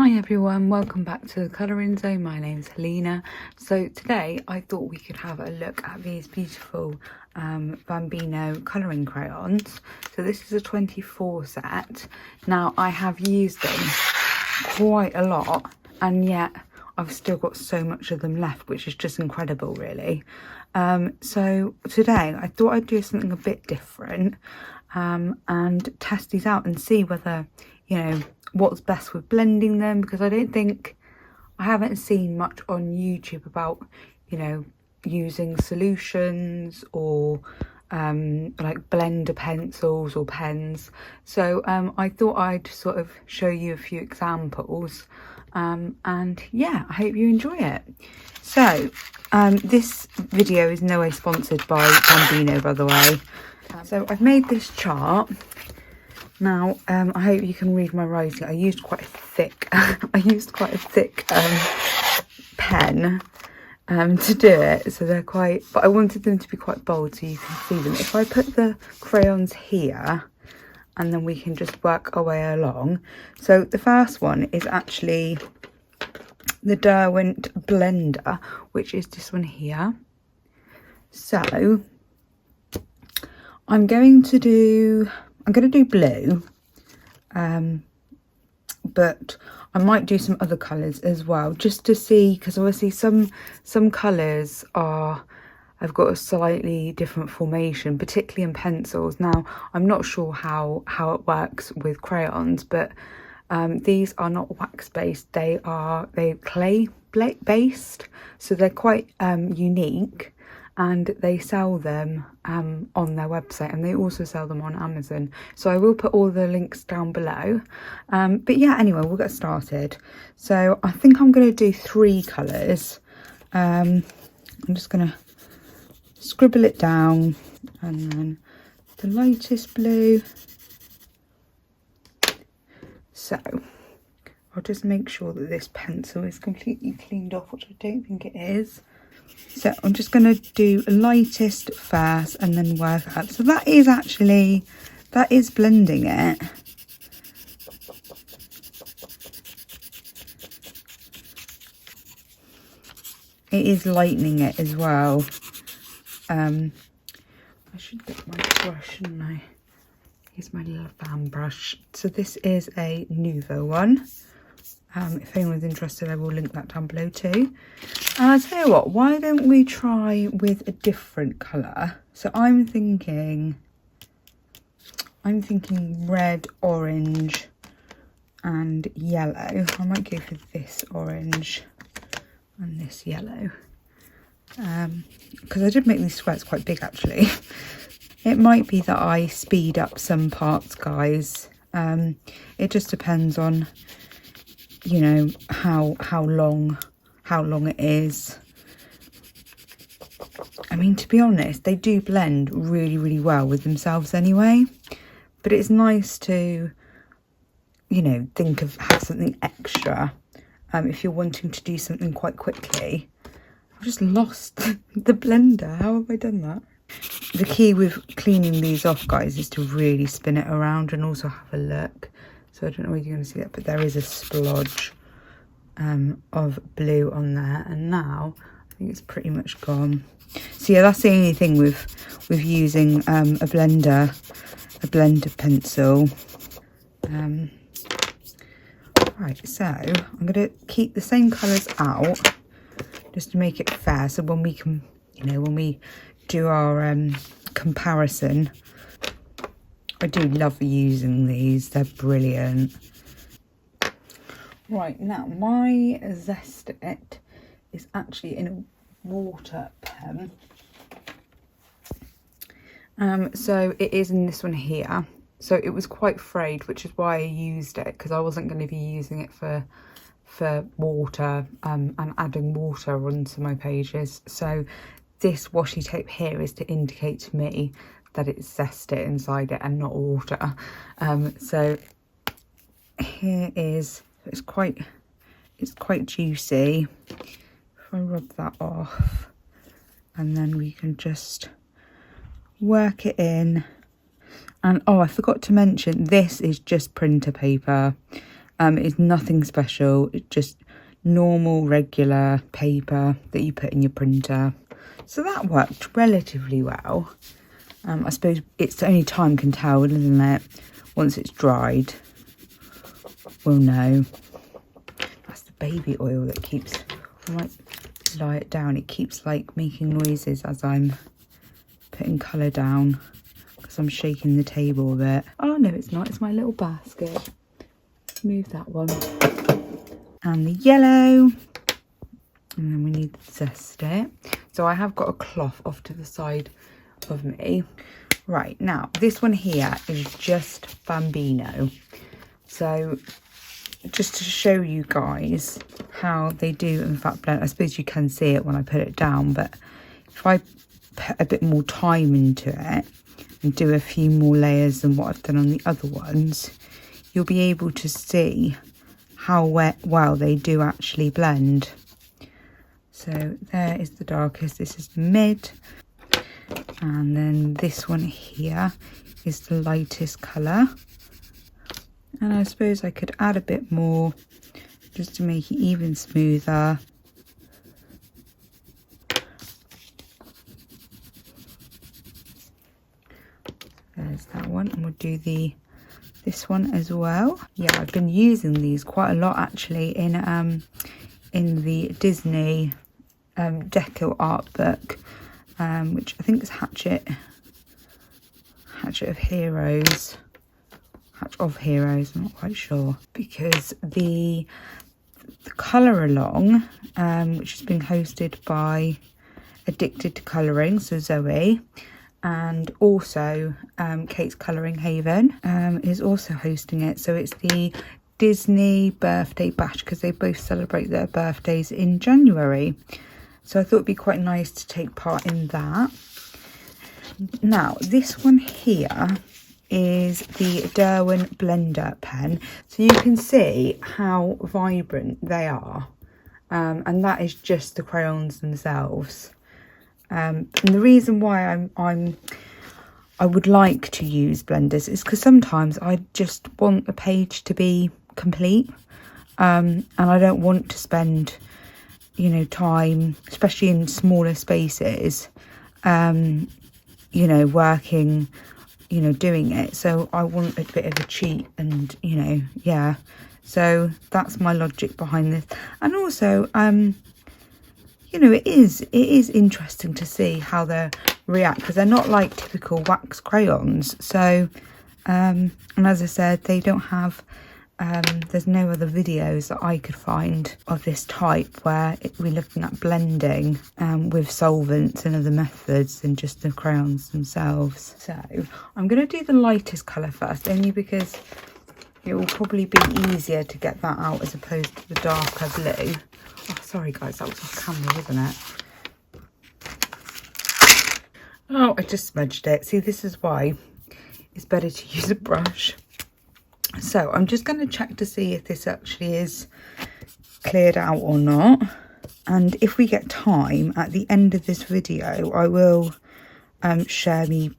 Hi everyone, welcome back to the Colouring Zone. My name's Helena. So today I thought we could have a look at these beautiful Bambino colouring crayons. So this is a 24 set. Now I have used them quite a lot and yet I've still got so much of them left, which is just incredible really. So today I thought I'd do something a bit different and test these out and see whether, you know, what's best with blending them, because I haven't seen much on YouTube about, you know, using solutions or like blender pencils or pens. So I thought I'd sort of show you a few examples and yeah, I hope you enjoy it. So this video is no way sponsored by Bambino, by the way. So I've made this chart. Now, I hope you can read my writing. I used quite a thick, pen to do it. So they're quite, but I wanted them to be quite bold so you can see them. If I put the crayons here, and then we can just work our way along. So the first one is actually the Derwent blender, which is this one here. So I'm going to do blue, but I might do some other colours as well, just to see, because obviously some colours have got a slightly different formation, particularly in pencils. Now I'm not sure how it works with crayons, but these are not wax based, they're clay based, so they're quite unique. And they sell them on their website, and they also sell them on Amazon. So I will put all the links down below. But yeah, anyway, we'll get started. So I think I'm going to do 3 colours. I'm just going to scribble it down, and then the lightest blue. So I'll just make sure that this pencil is completely cleaned off, which I don't think it is. So I'm just going to do lightest first and then work up. So that is blending it. It is lightening it as well. I should get my brush, shouldn't I? Here's my little fan brush. So this is a Nuvo one. If anyone's interested, I will link that down below too. And I'll tell you what, why don't we try with a different colour? So I'm thinking red, orange and yellow. I might go for this orange and this yellow. Because I did make these squares quite big actually. It might be that I speed up some parts, guys. It just depends on, you know, how long it is. I mean, to be honest, they do blend really well with themselves anyway, but it's nice to, you know, have something extra if you're wanting to do something quite quickly. I've just lost the blender. How have I done that? The key with cleaning these off, guys, is to really spin it around and also have a look. So I don't know whether you're going to see that, but there is a splodge of blue on there, and now I think it's pretty much gone. So yeah, that's the only thing with using a blender pencil. Right, so I'm going to keep the same colours out just to make it fair, so when we can, you know, when we do our comparison. I do love using these, they're brilliant. Right, now my Zest-It is actually in a water pen. So it is in this one here. So it was quite frayed, which is why I used it, because I wasn't going to be using it for water and adding water onto my pages. So this washi tape here is to indicate to me that it's Zest-It inside it and not water. So here is, it's quite juicy. If I rub that off, and then we can just work it in. And oh, I forgot to mention, this is just printer paper. It's nothing special. It's just normal, regular paper that you put in your printer. So that worked relatively well. I suppose it's only time can tell, isn't it? Once it's dried, we'll know. That's the baby oil that keeps, I might lie it down. It keeps like making noises as I'm putting colour down because I'm shaking the table a bit. Oh no, it's not. It's my little basket. Move that one. And the yellow. And then we need to zest it. So I have got a cloth off to the side of me. Right, now this one here is just Bambino. So just to show you guys how they do in fact blend. I suppose you can see it when I put it down, but if I put a bit more time into it and do a few more layers than what I've done on the other ones, you'll be able to see how well they do actually blend. So there is the darkest, this is the mid, and then this one here is the lightest colour. And I suppose I could add a bit more just to make it even smoother. There's that one, and we'll do this one as well. Yeah, I've been using these quite a lot actually in the Disney deco art book, which I think is Hachette Heroes. Hatch of Heroes, I'm not quite sure, because the colour along, which has been hosted by Addicted to Colouring, so Zoe, and also Kate's Colouring Haven is also hosting it. So it's the Disney birthday bash, because they both celebrate their birthdays in January. So I thought it'd be quite nice to take part in that. Now, this one here is the Derwent blender pen. So you can see how vibrant they are. And that is just the crayons themselves. And the reason why I would like to use blenders is because sometimes I just want the page to be complete. And I don't want to spend, you know, time, especially in smaller spaces, you know, working, you know, doing it. So I want a bit of a cheat, and, you know, yeah. So that's my logic behind this. And also, you know, it is interesting to see how they react, because they're not like typical wax crayons. So, and as I said, they don't have, there's no other videos that I could find of this type where we're looking at blending with solvents and other methods than just the crayons themselves. So I'm going to do the lightest colour first, only because it will probably be easier to get that out as opposed to the darker blue. Oh, sorry guys, that was off camera, wasn't it? Oh, I just smudged it. See, this is why it's better to use a brush. So I'm just going to check to see if this actually is cleared out or not. And if we get time at the end of this video, I will share me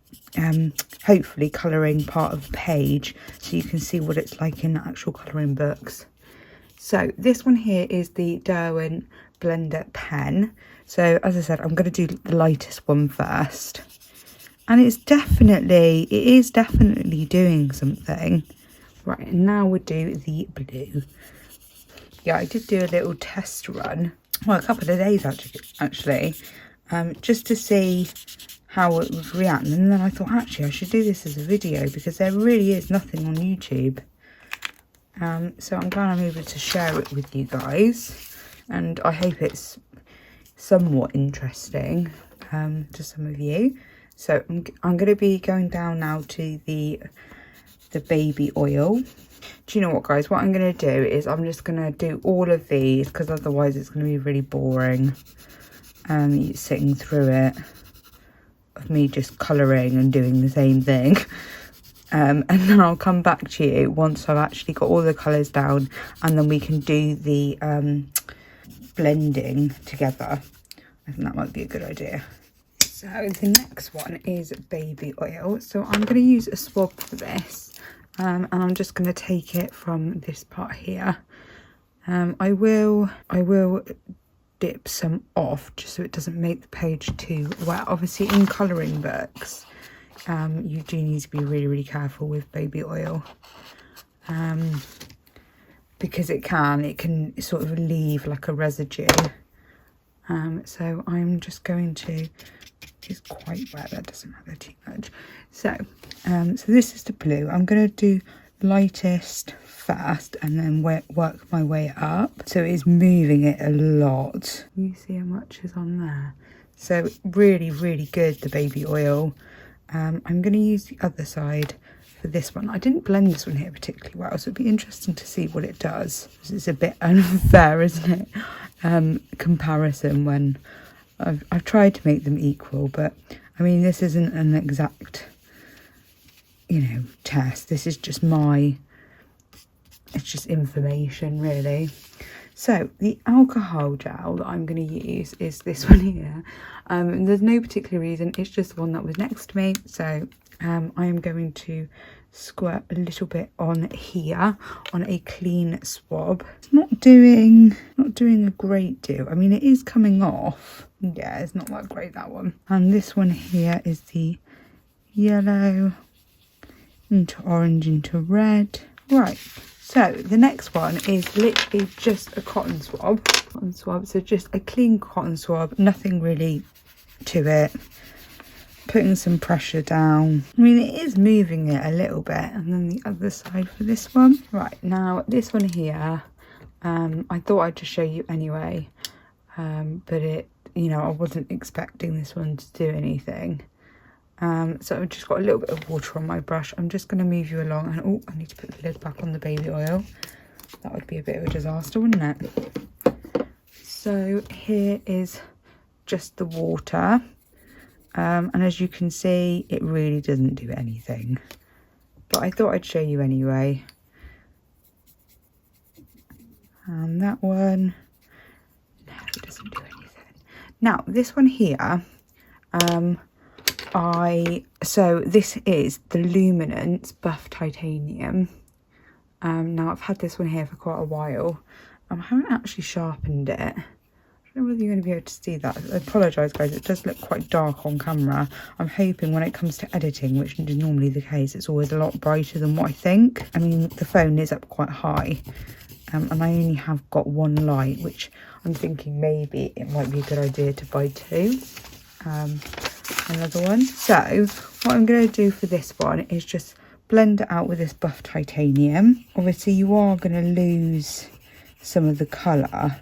hopefully colouring part of the page so you can see what it's like in the actual colouring books. So this one here is the Derwent blender pen. So as I said, I'm going to do the lightest one first. And it is definitely doing something. Right, and now we'll do the blue. Yeah, I did do a little test run, well, a couple of days actually, just to see how it would react. And then I thought, actually, I should do this as a video because there really is nothing on YouTube. So I'm glad I'm able to share it with you guys, and I hope it's somewhat interesting to some of you. So I'm going to be going down now to the baby oil. Do you know what, guys? What I'm going to do is I'm just going to do all of these, because otherwise it's going to be really boring sitting through it of me just colouring and doing the same thing. And then I'll come back to you once I've actually got all the colours down, and then we can do the blending together. I think that might be a good idea. So the next one is baby oil. So I'm going to use a swab for this. and I'm just going to take it from this part here. I will dip some off just so it doesn't make the page too wet. Obviously in colouring books you do need to be really careful with baby oil, because it can sort of leave like a residue. So I'm just going to, it's quite wet, that doesn't matter too much. So this is the blue. I'm going to do lightest first and then work my way up. So it's moving it a lot. You see how much is on there? So really good, the baby oil. I'm going to use the other side for this one. I didn't blend this one here particularly well, so it'd be interesting to see what it does. It's a bit unfair, isn't it? Comparison when I've tried to make them equal, but I mean, this isn't an exact, you know, test. This is just it's just information really. So the alcohol gel that I'm going to use is this one here. There's no particular reason, it's just the one that was next to me. So I am going to squirt a little bit on here on a clean swab. It's not doing a great deal. I mean, it is coming off. Yeah, it's not that great, that one. And this one here is the yellow into orange into red. Right, so the next one is literally just a cotton swab. So just a clean cotton swab, nothing really to it. Putting some pressure down. I mean, it is moving it a little bit. And then the other side for this one. Right, now this one here, I thought I'd just show you anyway. But it, you know, I wasn't expecting this one to do anything. So I've just got a little bit of water on my brush. I'm just going to move you along. And oh, I need to put the lid back on the baby oil. That would be a bit of a disaster, wouldn't it? So here is just the water. And as you can see, it really doesn't do anything. But I thought I'd show you anyway. And that one, no, it doesn't do anything. Now, this one here, so this is the Luminance Buff Titanium. Now, I've had this one here for quite a while. I haven't actually sharpened it. I don't know whether you're going to be able to see that. I apologise, guys, it does look quite dark on camera. I'm hoping when it comes to editing, which is normally the case, it's always a lot brighter than what I think. I mean, the phone is up quite high, and I only have got one light, which I'm thinking maybe it might be a good idea to buy two. Another one. So what I'm going to do for this one is just blend it out with this Buff Titanium. Obviously, you are going to lose some of the colour,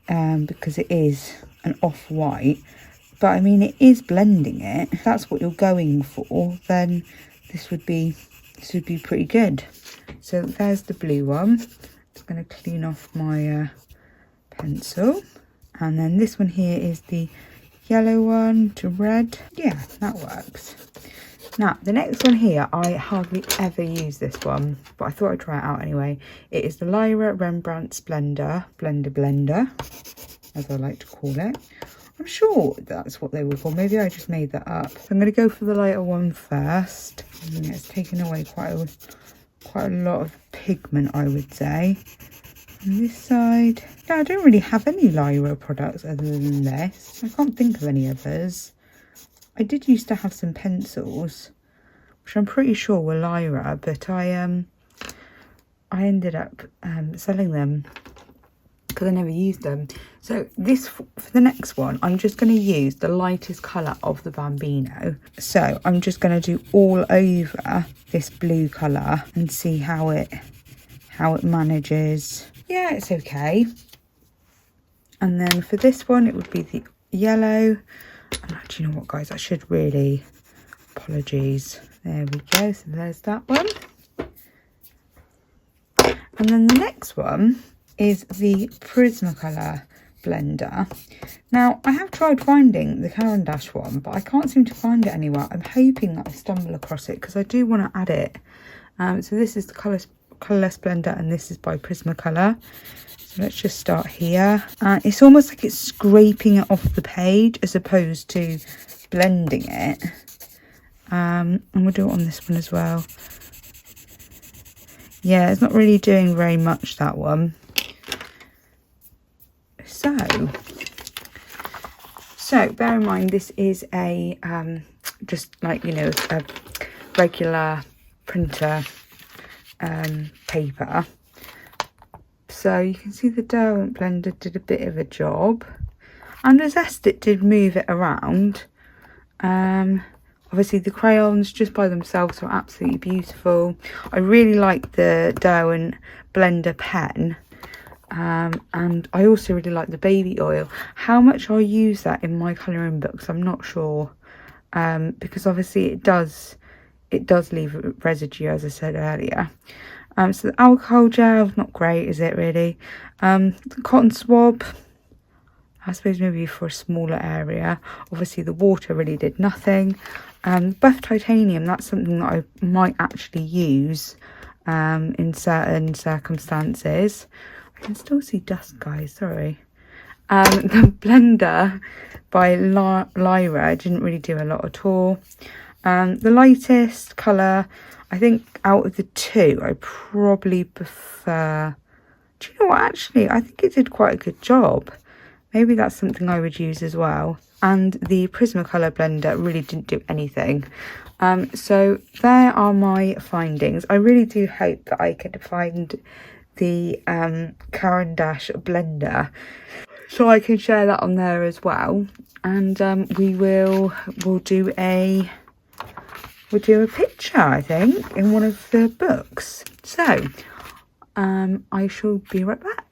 because it is an off-white, but I mean, it is blending it. If that's what you're going for, then this would be pretty good. So there's the blue one. Just going to clean off my pencil, and then this one here is the yellow one to red. Yeah, that works. Now, the next one here, I hardly ever use this one, but I thought I'd try it out anyway. It is the Lyra Rembrandt Splendor Blender, as I like to call it. I'm sure that's what they were called. Maybe I just made that up. So I'm going to go for the lighter one first. It's taken away quite a lot of pigment, I would say. On this side, yeah, I don't really have any Lyra products other than this. I can't think of any others. I did used to have some pencils, which I'm pretty sure were Lyra, but I ended up selling them because I never used them. So this, for the next one, I'm just going to use the lightest colour of the Bambino. So I'm just going to do all over this blue colour and see how it manages. Yeah, it's okay. And then for this one, it would be the yellow. And actually, you know what, guys, I should really, apologies. There we go. So there's that one. And then the next one is the Prismacolor blender. Now, I have tried finding the Caran d'Ache one, but I can't seem to find it anywhere. I'm hoping that I stumble across it because I do want to add it. So this is the Colourless blender, and this is by Prismacolor. So let's just start here. It's almost like it's scraping it off the page as opposed to blending it. And we'll do it on this one as well. Yeah, it's not really doing very much, that one. So bear in mind, this is a just like, you know, a regular printer paper. So you can see the Derwent blender did a bit of a job, and the zest, it did move it around. Obviously the crayons just by themselves were absolutely beautiful. I really like the Derwent blender pen. And I also really like the baby oil. How much I'll use that in my colouring books, I'm not sure, because obviously it does leave a residue, as I said earlier. So the alcohol gel, not great, is it really? The cotton swab, I suppose maybe for a smaller area. Obviously the water really did nothing. Buff titanium, that's something that I might actually use in certain circumstances. I can still see dust, guys, sorry. The blender by Lyra didn't really do a lot at all. The lightest colour, I think out of the two, I probably prefer... Do you know what, actually, I think it did quite a good job. Maybe that's something I would use as well. And the Prismacolor blender really didn't do anything. So there are my findings. I really do hope that I can find the Caran d'Ache blender, so I can share that on there as well. And we'll do a picture, I think, in one of the books. So I shall be right back.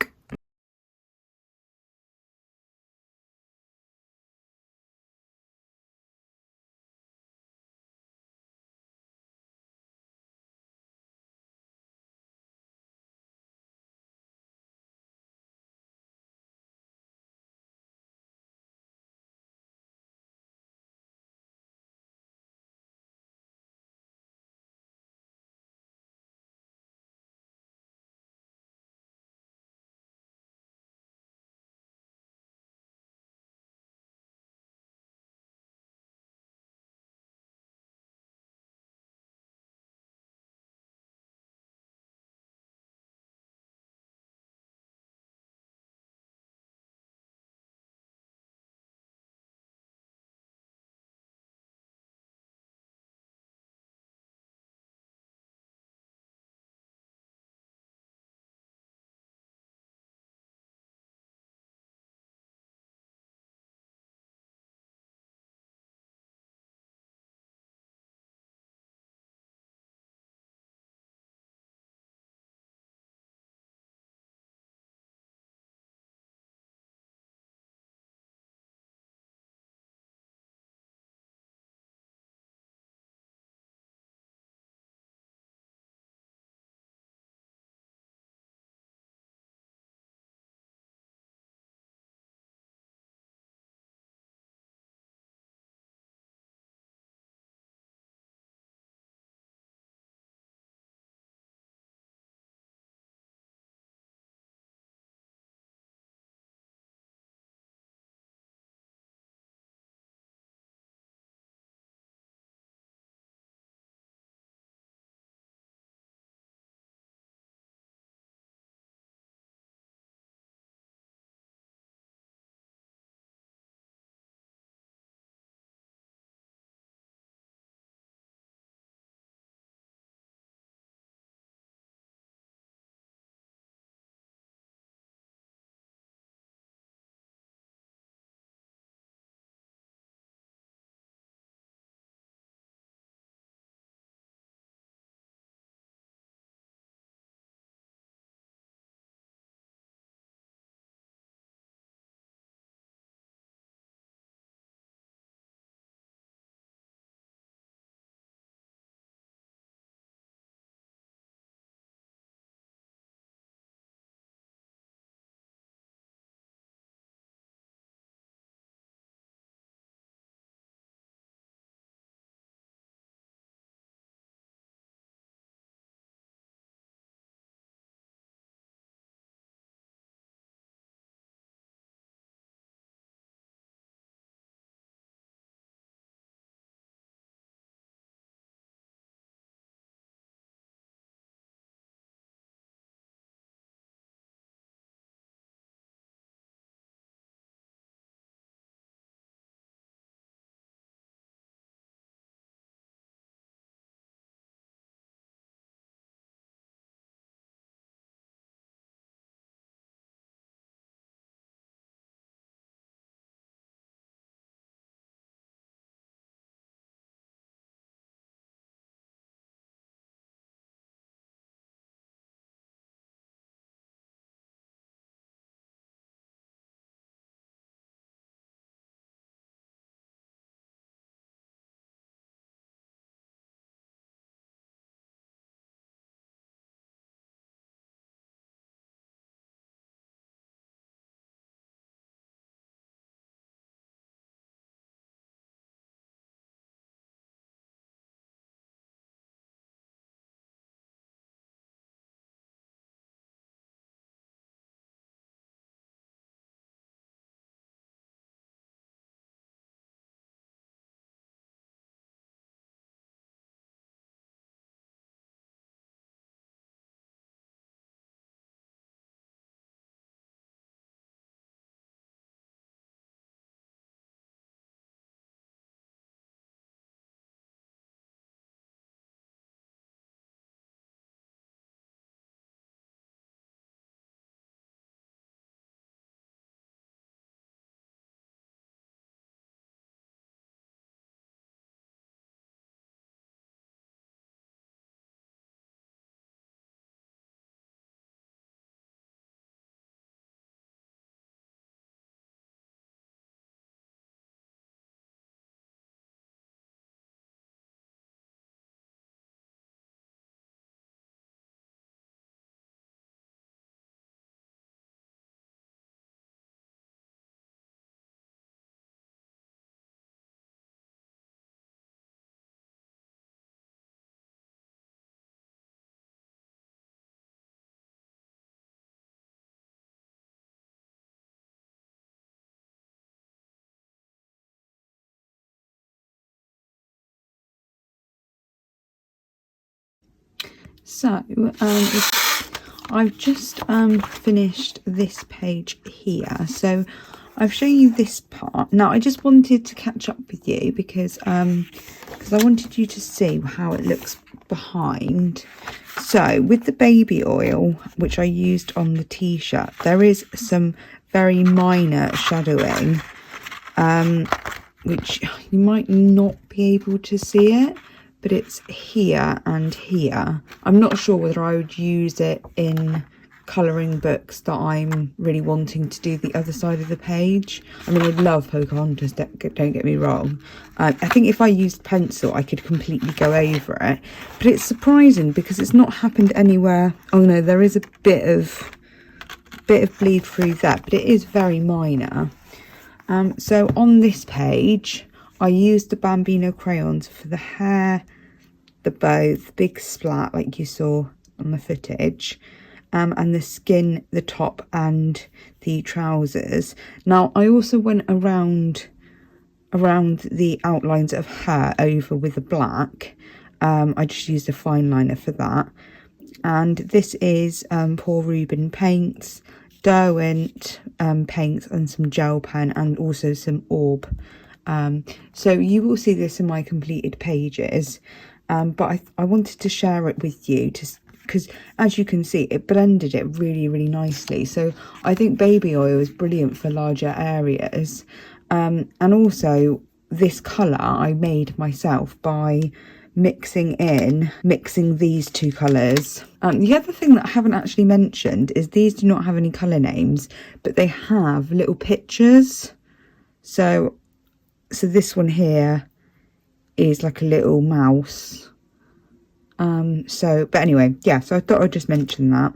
So I've just finished this page here. So I've shown you this part. Now I just wanted to catch up with you because I wanted you to see how it looks behind. So with the baby oil, which I used on the t-shirt, there is some very minor shadowing, which you might not be able to see it, but it's here and here. I'm not sure whether I would use it in colouring books that I'm really wanting to do the other side of the page. I mean, I love Pocahontas, don't get me wrong. I think if I used pencil I could completely go over it, but it's surprising because it's not happened anywhere. Oh no, there is a bit of bleed through that, but it is very minor. So on this page I used the Bambino crayons for the hair, the bow, the big splat like you saw on the footage, and the skin, the top and the trousers. Now I also went around the outlines of her over with the black. I just used a fine liner for that. And this is Paul Rubin paints, Derwent paints and some gel pen and also some orb. So you will see this in my completed pages, but I wanted to share it with you because as you can see it blended it really nicely. So I think baby oil is brilliant for larger areas, and also this colour I made myself by mixing these two colours. The other thing that I haven't actually mentioned is these do not have any colour names, but they have little pictures. So this one here is like a little mouse. But anyway, yeah, so I thought I'd just mention that.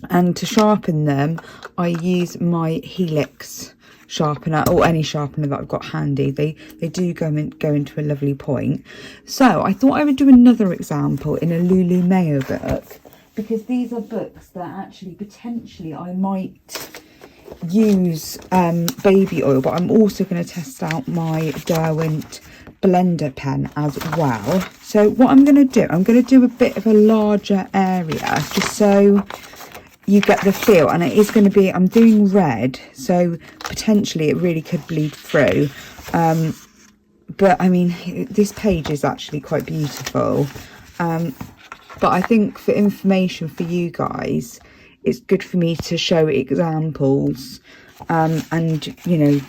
And to sharpen them, I use my Helix sharpener, or any sharpener that I've got handy. They do go into a lovely point. So I thought I would do another example in a Lulu Mayo book, because these are books that actually potentially I might use baby oil, but I'm also going to test out my Derwent blender pen as well. So what I'm going to do, I'm going to do a bit of a larger area just so you get the feel, and it is going to be, I'm doing red, so potentially it really could bleed through, but I mean this page is actually quite beautiful, but I think for information for you guys it's good for me to show examples, and you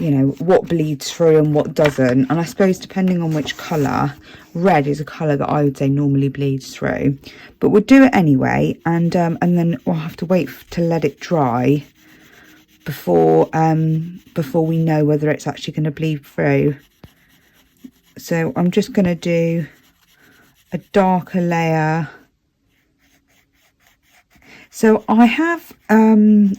know what bleeds through and what doesn't. And I suppose depending on which colour, red is a colour that I would say normally bleeds through, but we'll do it anyway, and then we'll have to wait to let it dry before we know whether it's actually going to bleed through. So I'm just going to do a darker layer. So I have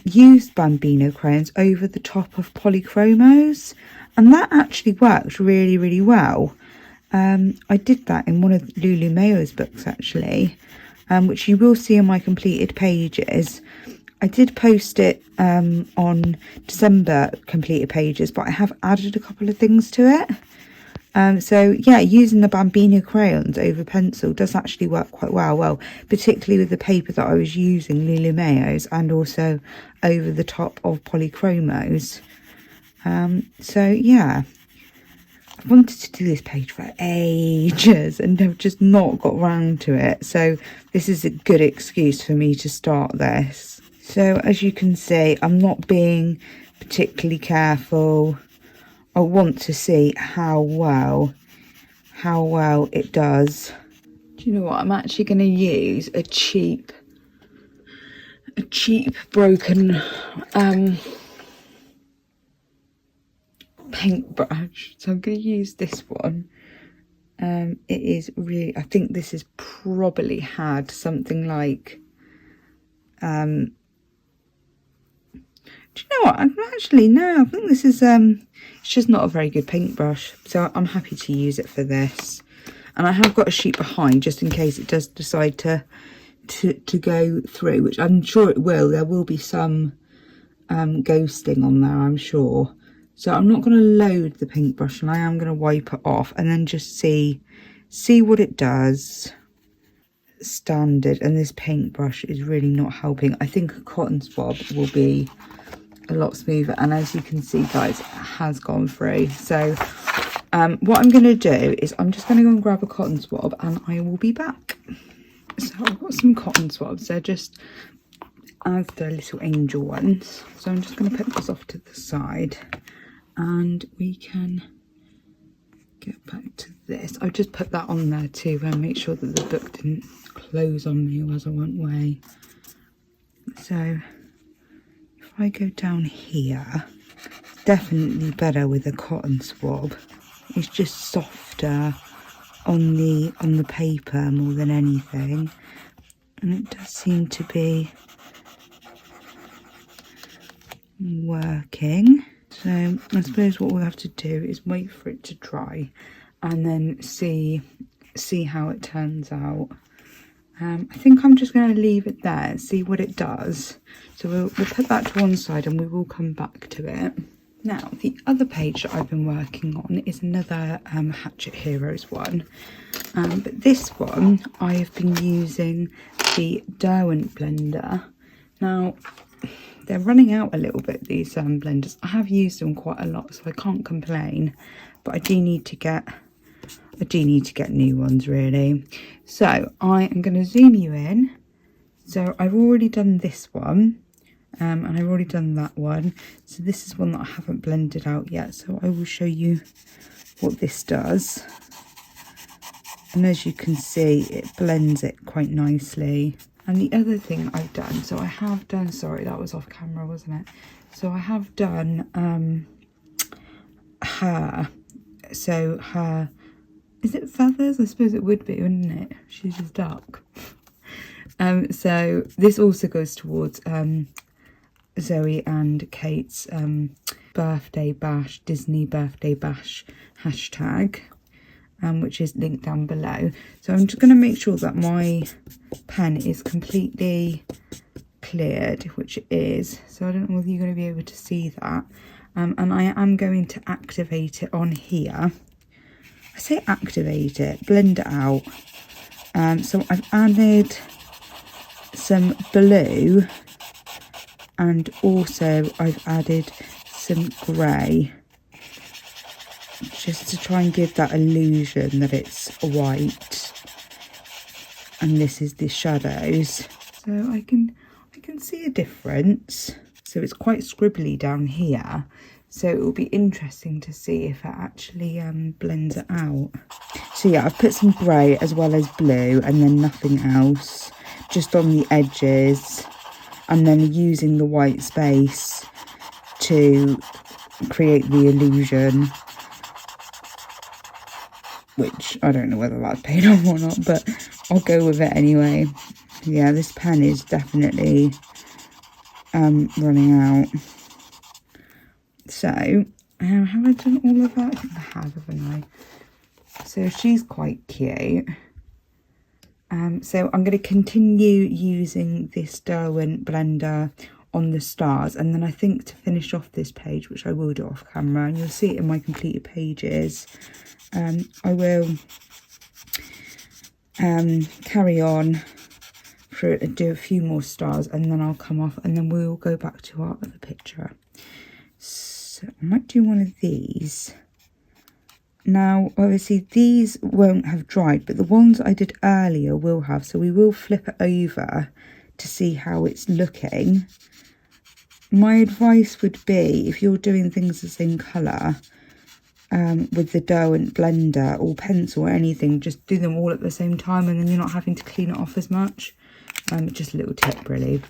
used Bambino crayons over the top of polychromos, and that actually worked really well. I did that in one of Lulu Mayo's books actually, which you will see in my completed pages. I did post it on December completed pages, but I have added a couple of things to it. So yeah, using the Bambino crayons over pencil does actually work quite well, particularly with the paper that I was using, Lulu Mayo's, and also over the top of polychromos. So yeah, I wanted to do this page for ages and I've just not got round to it, so this is a good excuse for me to start this. So as you can see, I'm not being particularly careful. I want to see how well it does. Do you know what? I'm actually going to use a cheap broken paintbrush. So I'm going to use this one. It is really, I think this has probably had something like do you know what? I think this is it's just not a very good paintbrush, so I'm happy to use it for this. And I have got a sheet behind just in case it does decide to go through, which I'm sure it will. There will be some ghosting on there, I'm sure. So I'm not going to load the paintbrush, and I am going to wipe it off and then just see what it does. standard, and this paintbrush is really not helping. I think a cotton swab will be a lot smoother, and as you can see guys, it has gone through. So what I'm going to do is I'm just going to go and grab a cotton swab and I will be back. So I've got some cotton swabs. They're just as the little angel ones, so I'm just going to put this off to the side and we can get back to this. I've just put that on there to make sure that the book didn't close on me as I went away. So if I go down here, it's definitely better with a cotton swab. It's just softer on the paper more than anything, and it does seem to be working. So I suppose what we'll have to do is wait for it to dry and then see how it turns out. I think I'm just going to leave it there and see what it does. So we'll put that to one side and we will come back to it. Now, the other page that I've been working on is another Hachette Heroes one. But this one, I have been using the Derwent blender. Now, they're running out a little bit, these blenders. I have used them quite a lot, so I can't complain. But I do need to get new ones, really. So I am going to zoom you in. So I've already done this one. And I've already done that one. So this is one that I haven't blended out yet. So I will show you what this does. And as you can see, it blends it quite nicely. And the other thing I've done, so I have done, sorry, that was off camera, wasn't it? So I have done her. So her, is it feathers? I suppose it would be, wouldn't it? She's just duck. So this also goes towards Zoe and Kate's birthday bash, Disney birthday bash hashtag, which is linked down below. So I'm just going to make sure that my pen is completely cleared, which it is. So I don't know whether you're going to be able to see that. And I am going to activate it on here. I say activate it, blend it out. So I've added some blue, and also I've added some grey, just to try and give that illusion that it's white. And this is the shadows. So I can see a difference. So it's quite scribbly down here. So it will be interesting to see if it actually blends it out. So yeah, I've put some grey as well as blue, and then nothing else, just on the edges. And then using the white space to create the illusion, which I don't know whether that's paid off or not, but I'll go with it anyway. Yeah, this pen is definitely running out. So have I done all of that? I think I have, haven't I? So she's quite cute. So I'm going to continue using this Derwent blender on the stars, and then I think to finish off this page, which I will do off camera, and you'll see it in my completed pages, I will carry on through and do a few more stars, and then I'll come off, and then we'll go back to our other picture. So I might do one of these. Now, obviously, these won't have dried, but the ones I did earlier will have. So we will flip it over to see how it's looking. My advice would be, if you're doing things the same colour with the Derwent blender or pencil or anything, just do them all at the same time, and then you're not having to clean it off as much. Just a little tip, really.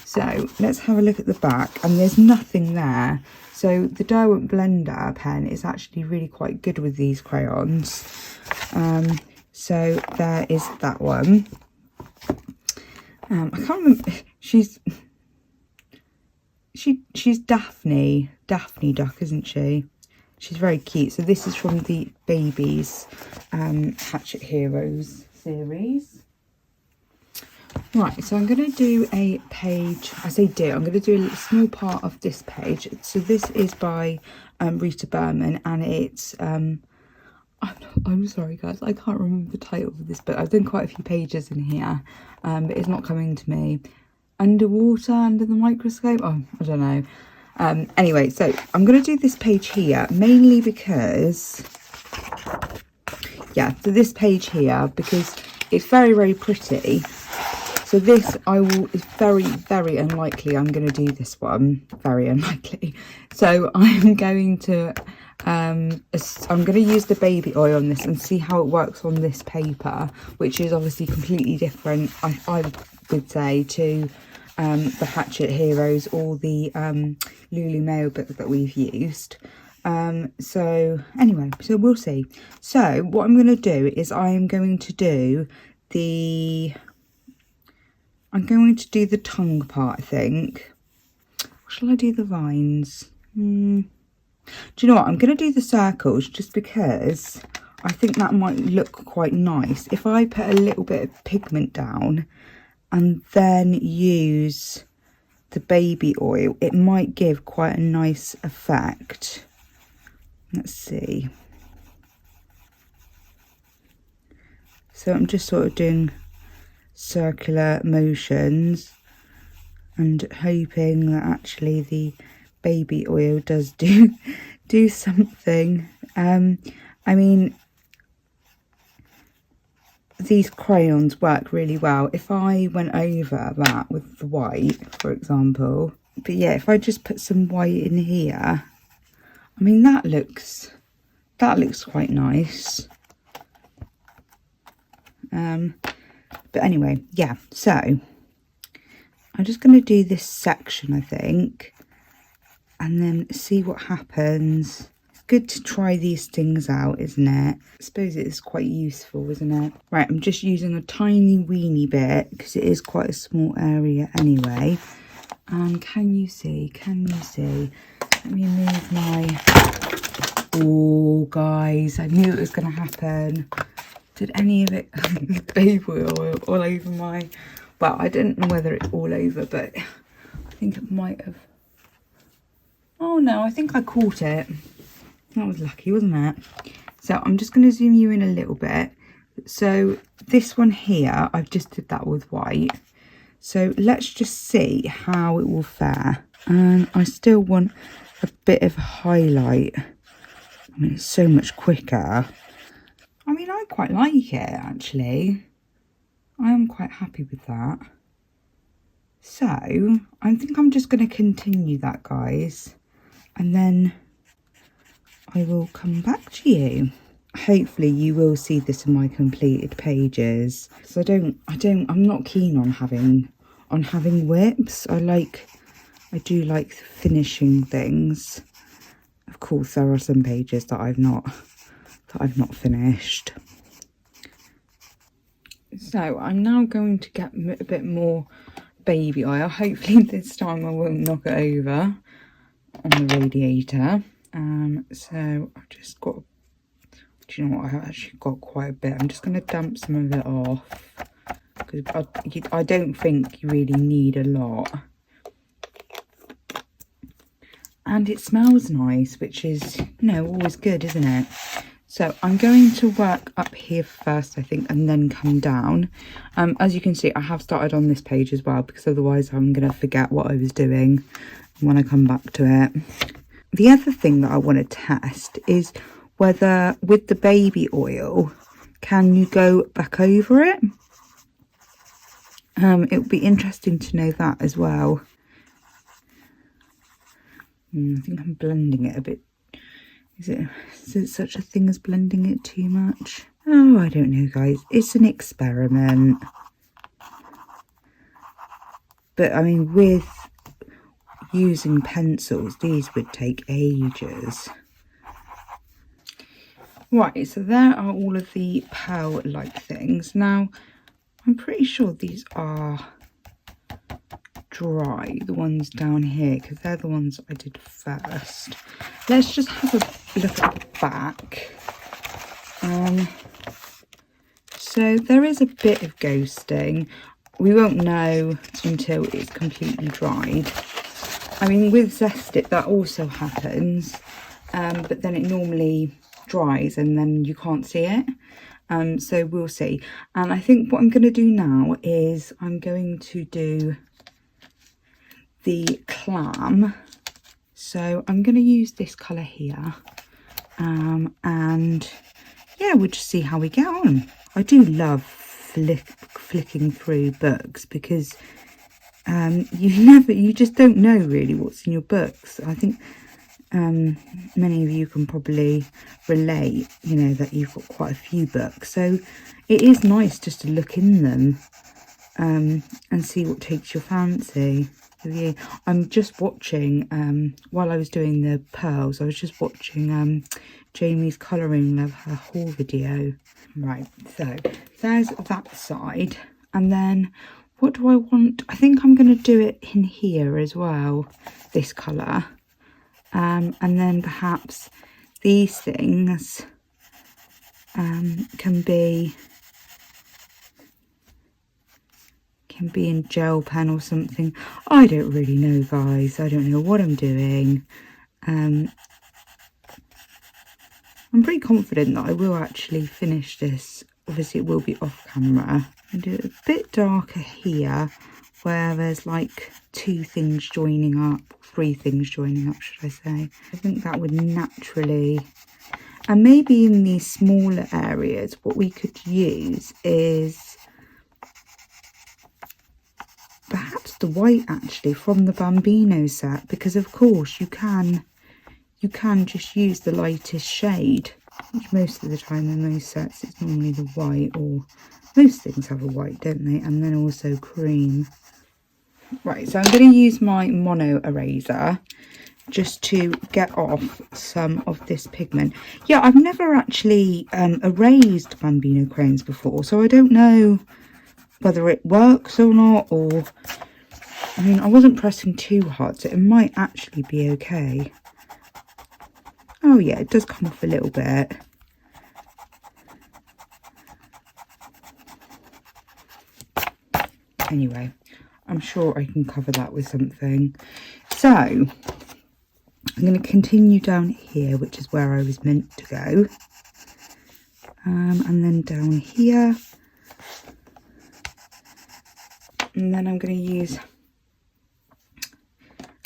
So let's have a look at the back, and there's nothing there. So the Derwent blender pen is actually really quite good with these crayons. So there is that one. I can't remember. She's Daphne Duck, isn't she? She's very cute. So this is from the Babies Hachette Heroes series. Right, so I'm going to do a page. I say do, I'm going to do a small part of this page. So this is by Rita Berman, and it's I'm sorry guys, I can't remember the title of this book. I've done quite a few pages in here, but it's not coming to me. Underwater, under the microscope? Oh, I don't know. Anyway, so I'm going to do this page here, mainly because, yeah, so this page here, because it's very, very pretty. So this, it's very, very unlikely I'm going to do this one. Very unlikely. So I'm going to use the baby oil on this and see how it works on this paper, which is obviously completely different, I would say, to the Hachette Heroes or the Lulu Mayo book that we've used. So anyway, so we'll see. So what I'm going to do is I'm going to do the tongue part, I think. Or shall I do the vines? Do you know what? I'm going to do the circles just because I think that might look quite nice. If I put a little bit of pigment down and then use the baby oil, it might give quite a nice effect. Let's see. So I'm just sort of doing circular motions and hoping that actually the baby oil does do something. I mean, these crayons work really well if I went over that with the white, for example. But yeah, if I just put some white in here, I mean, that looks quite nice. But anyway, yeah, so I'm just going to do this section, I think, and then see what happens. It's good to try these things out, isn't it? I suppose it is quite useful, isn't it? Right, I'm just using a tiny weeny bit because it is quite a small area anyway. And can you see? Let me move my... Oh, guys, I knew it was going to happen. Did any of it baby oil all over my... Well, I didn't know whether it's all over, but I think it might have... Oh no, I think I caught it. That was lucky, wasn't it? So I'm just going to zoom you in a little bit. So this one here, I've just did that with white. So let's just see how it will fare. And I still want a bit of highlight. I mean, it's so much quicker. I mean, I quite like it, actually. I am quite happy with that. So I think I'm just going to continue that, guys. And then I will come back to you. Hopefully you will see this in my completed pages. So I'm not keen on having whips. I do like finishing things. Of course, there are some pages that I've not finished. So I'm now going to get a bit more baby oil. Hopefully this time I won't knock it over on the radiator. So I've just got, do you know what, I've actually got quite a bit. I'm just going to damp some of it off because I don't think you really need a lot. And it smells nice, which is, you know, always good, isn't it? So I'm going to work up here first, I think, and then come down. As you can see, I have started on this page as well, because otherwise I'm going to forget what I was doing when I come back to it. The other thing that I want to test is whether with the baby oil, can you go back over it? It would be interesting to know that as well. I think I'm blending it a bit. Is it such a thing as blending it too much? Oh, I don't know, guys. It's an experiment. But, I mean, with using pencils, these would take ages. Right, so there are all of the pearl-like things. Now, I'm pretty sure these are dry, the ones down here, because they're the ones I did first. Let's just have a look at the back. So there is a bit of ghosting. We won't know until it's completely dried. I mean, with Zest It, that also happens, but then it normally dries and then you can't see it. So we'll see. And I think what I'm going to do now is I'm going to do the clam. So I'm going to use this colour here. And yeah, we'll just see how we get on. I do love flicking through books because you just don't know really what's in your books. I think many of you can probably relate, you know, that you've got quite a few books, so it is nice just to look in them and see what takes your fancy. I'm just watching while I was doing the pearls, I was just watching Jamie's Colouring Love, her haul video. Right, so there's that side, and then what do I want? I think I'm going to do it in here as well, this colour. And then perhaps these things can be in gel pen or something. I don't really know, guys. I don't know what I'm doing. I'm pretty confident that I will actually finish this. Obviously it will be off camera. I'll do it a bit darker here where there's like 2 things joining up, 3 things joining up, should I say. I think that would naturally, and maybe in these smaller areas, what we could use is perhaps the white actually from the Bambino set, because of course you can just use the lightest shade, which most of the time in most sets it's normally the white, or most things have a white, don't they? And then also cream. Right, so I'm going to use my mono eraser just to get off some of this pigment. Yeah, I've never actually erased Bambino crayons before, so I don't know whether it works or not, or I mean, I wasn't pressing too hard, so it might actually be okay. Oh yeah, it does come off a little bit. Anyway, I'm sure I can cover that with something. So I'm going to continue down here, which is where I was meant to go, and then down here, and then I'm going to use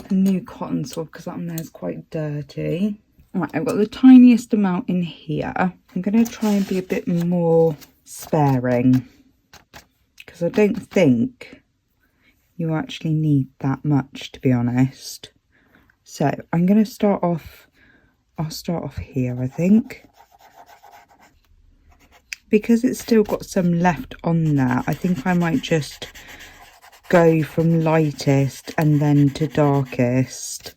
a new cotton swab because that one there is quite dirty. Right, I've got the tiniest amount in here. I'm going to try and be a bit more sparing because I don't think you actually need that much, to be honest. So I'm going to start off, I'll start off here, I think. Because it's still got some left on there, I think I might just go from lightest and then to darkest.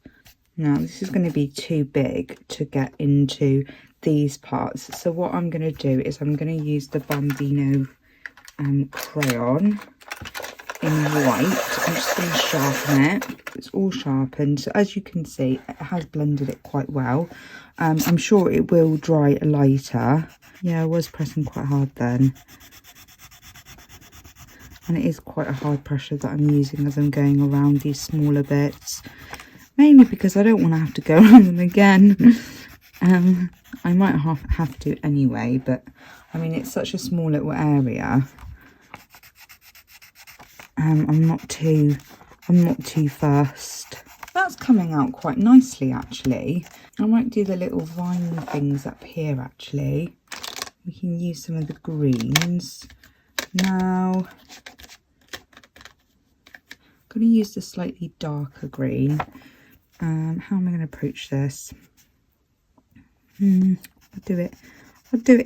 Now this is going to be too big to get into these parts, so what I'm going to do is I'm going to use the Bambino crayon in white. I'm just going to sharpen it. It's all sharpened, so as you can see it has blended it quite well. I'm sure it will dry lighter. Yeah, I was pressing quite hard then, and it is quite a hard pressure that I'm using as I'm going around these smaller bits, mainly because I don't want to have to go around them again. I might have to anyway, but I mean it's such a small little area. I'm not too fussed. That's coming out quite nicely actually. I might do the little vine things up here actually. We can use some of the greens. Now I'm going to use the slightly darker green. How am I going to approach this? I'll do it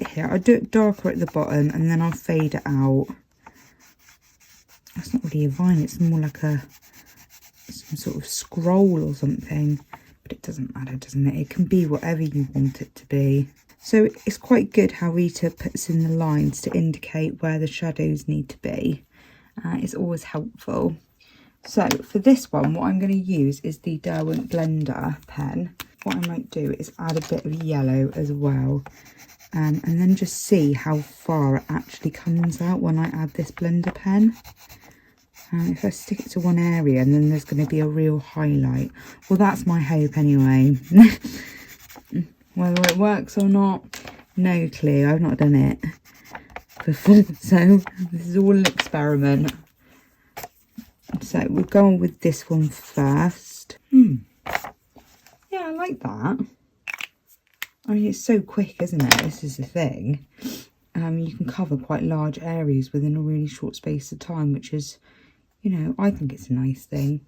here. I'll do it darker at the bottom and then I'll fade it out. That's not really a vine, it's more like some sort of scroll or something, but it doesn't matter, doesn't it? It can be whatever you want it to be. So it's quite good how Rita puts in the lines to indicate where the shadows need to be. It's always helpful. So for this one, what I'm going to use is the Derwent blender pen. What I might do is add a bit of yellow as well, and then just see how far it actually comes out when I add this blender pen. If I stick it to one area and then there's going to be a real highlight. Well, that's my hope anyway. Whether it works or not, no clue. I've not done it before, so this is all an experiment. So we'll go on with this one first. Yeah, I like that. I mean, it's so quick, isn't it? This is the thing. You can cover quite large areas within a really short space of time, which is, you know, I think it's a nice thing.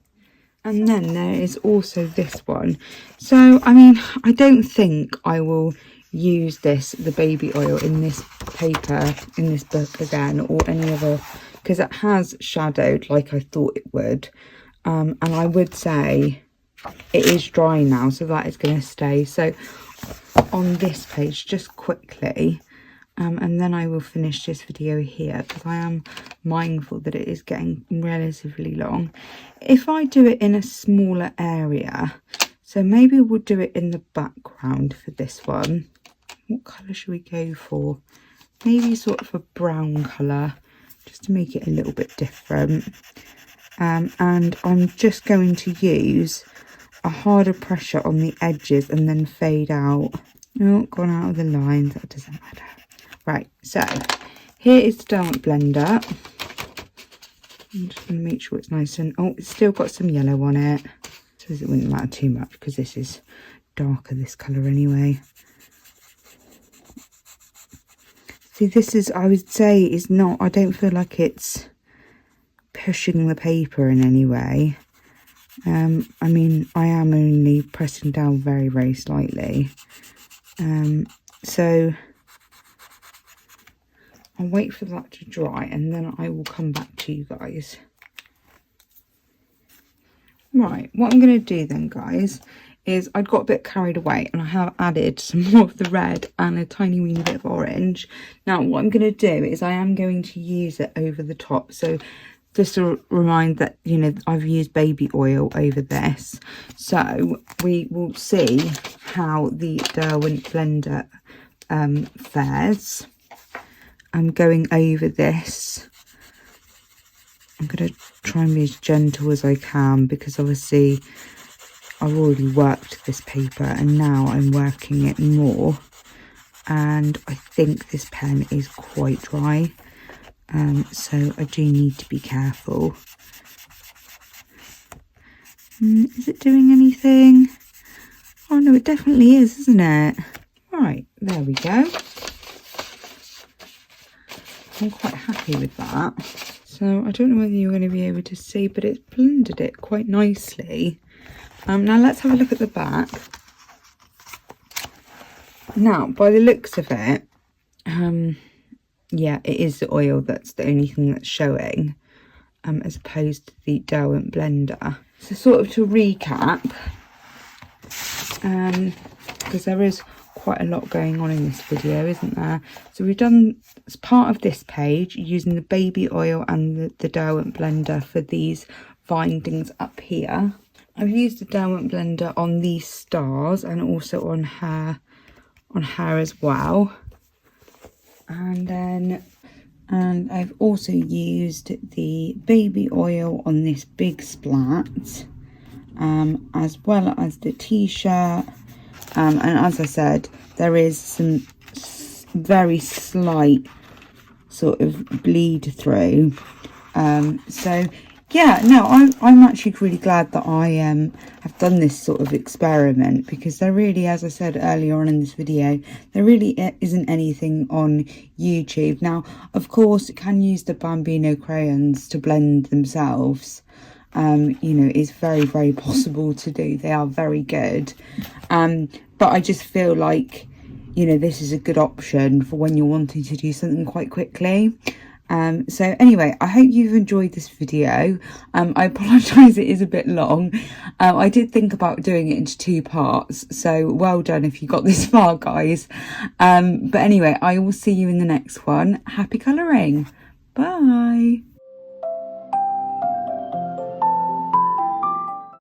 And then there is also this one. So, I mean, I don't think I will use the baby oil in this paper, in this book again, or any other, because it has shadowed like I thought it would. And I would say it is dry now, so that is going to stay. So on this page, just quickly, and then I will finish this video here, because I am mindful that it is getting relatively long. If I do it in a smaller area, so maybe we'll do it in the background for this one. What colour should we go for? Maybe sort of a brown colour, just to make it a little bit different. And I'm just going to use a harder pressure on the edges and then fade out. Oh, gone out of the lines, that doesn't matter. Right, so here is the Derwent blender. I'm just going to make sure it's nice and, oh, it's still got some yellow on it. So it wouldn't matter too much because this is darker, this colour anyway. See, this is, I would say, is not, I don't feel like it's pushing the paper in any way. I mean, I am only pressing down very, very slightly. So I'll wait for that to dry and then I will come back to you guys. Right, what I'm going to do then, guys, is I got a bit carried away and I have added some more of the red and a tiny weeny bit of orange. Now, what I'm going to do is I am going to use it over the top. So just to remind that, you know, I've used baby oil over this. So we will see how the Derwent blender fares. I'm going over this. I'm going to try and be as gentle as I can because obviously I've already worked this paper and now I'm working it more. And I think this pen is quite dry. So I do need to be careful. Is it doing anything? Oh no, it definitely is, isn't it? Right, there we go. I'm quite happy with that. So I don't know whether you're going to be able to see, but it's blended it quite nicely. Now let's have a look at the back. Now, by the looks of it, yeah, it is the oil that's the only thing that's showing, as opposed to the Derwent blender. So sort of to recap, because there is quite a lot going on in this video, isn't there? So we've done, as part of this page, using the baby oil and the Derwent blender for these bindings up here. I've used the Derwent blender on these stars and also on her as well. And I've also used the baby oil on this big splat, as well as the t-shirt. And as I said, there is some very slight sort of bleed through. So yeah, no, I'm actually really glad that I have done this sort of experiment, because there really, as I said earlier on in this video, there really isn't anything on YouTube. Now, of course, you can use the Bambino crayons to blend themselves. You know, it's very, very possible to do. They are very good. But I just feel like, you know, this is a good option for when you're wanting to do something quite quickly. So anyway, I hope you've enjoyed this video. I apologise, it is a bit long. I did think about doing it into 2 parts, so well done if you got this far, guys. But anyway, I will see you in the next one. Happy colouring. Bye.